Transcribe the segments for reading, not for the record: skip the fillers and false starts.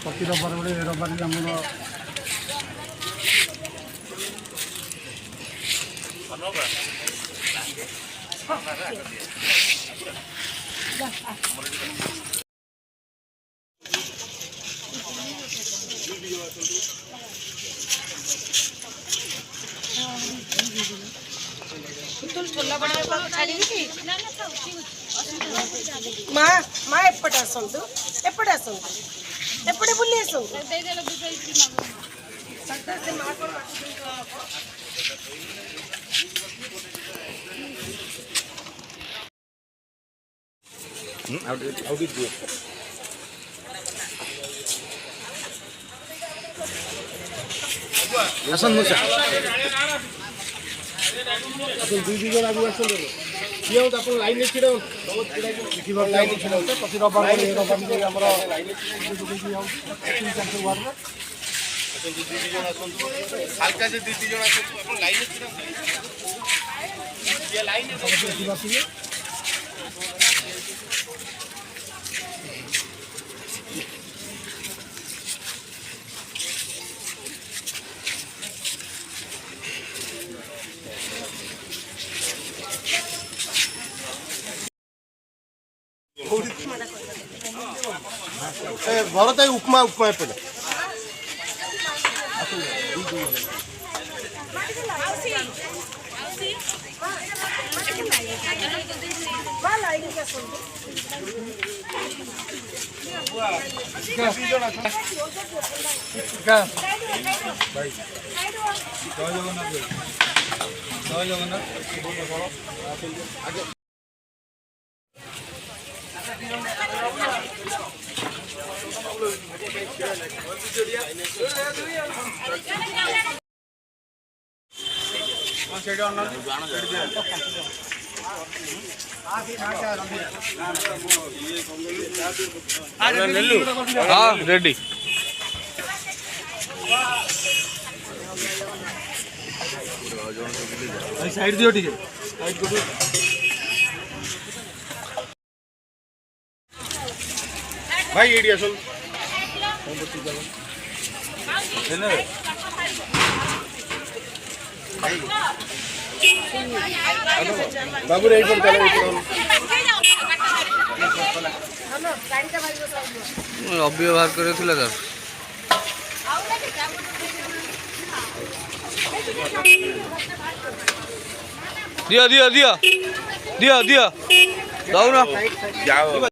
प्रति रविवार गोटे रविवार आम माँ माँ एपटे आसतु एपटे आसतु एपटे बुली आसतु आसन मुसा अपन दुई दुई जन आगु आसन किए हो अपन लाइन में छिड़ा देखिबा लाइन में छिड़ा प्रति रविवार रविवार हमर लाइन में दुई आउ 3-4 वार में अपन दुई दुई जन आसन हल्का से दुई दुई जन आसन अपन लाइन में छिड़ा ये लाइन में देखिबा पिए भरत उपमा उपमा पड़े जय जगन्नाथ रेडी साइड दियो ठीक है भाई एडी असल बाबू रेडी पर अव्यवहार करे दिया दिया दिया दिया दिया जाओ ना जाओ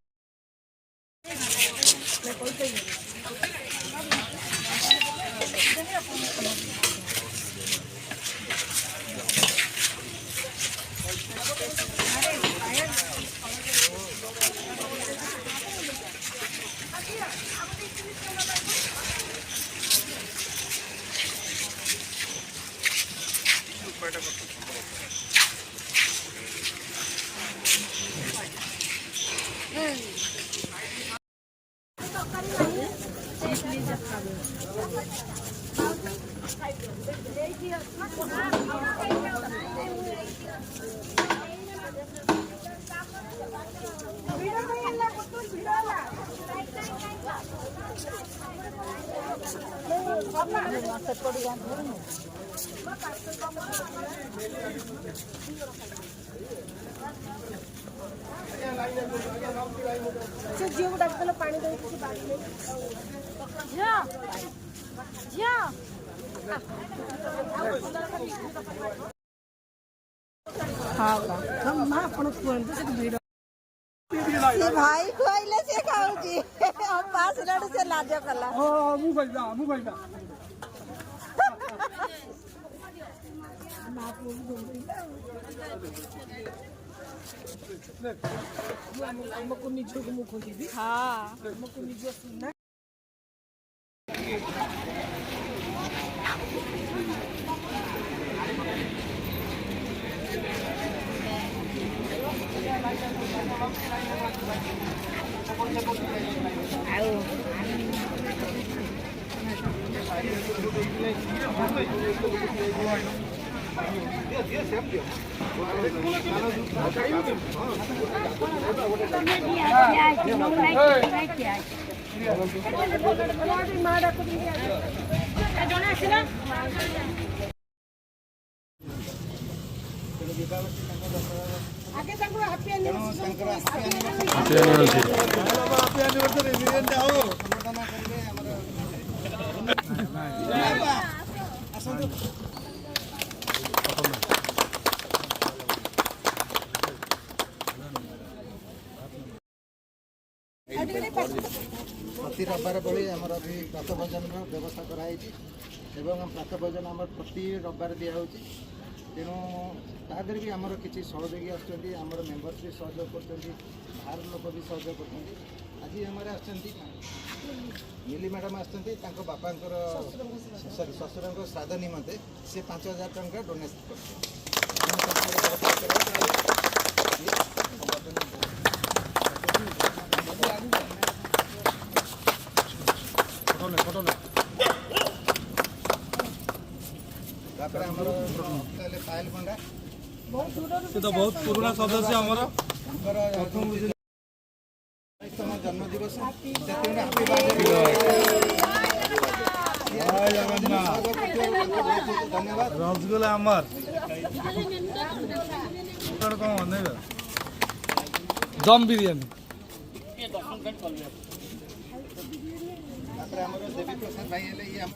से झील को डाक देले पानी दे किसी बात नहीं झिया झिया हां हम मां अपन कोन से वीडियो से भाई खोइले से खाउजी हम पास लड़ से लाजो कला ओ मु गइला हमको निजो को मुख खोजी हां हमको निजो सुनना ମା ଡାକୁଛନ୍ତି ଜଣେ ଆସିଲା ଆଗେ ତାଙ୍କୁ ହାପି प्रति रविवार भली आमर अभी प्रात भोजन व्यवस्था कराई प्रात भोजन आम प्रति रविवार दिखाई तेणु तादर भी आमर किसी सहयोगी आमर मेम्बर्स भी सहयोग कर बाहर लोक भी सहयोग कर आज आम मिली मैडम आसती बापा सॉरी शशुर श्राद्ध निमंते सी 5000 टंका डोनेट कर पायल पंडा से तो बहुत पुराना सदस्य हमार जन्म दिवस धन्यवाद रसगोला हमार कौन दम बिरयानी देवी प्रसाद भाई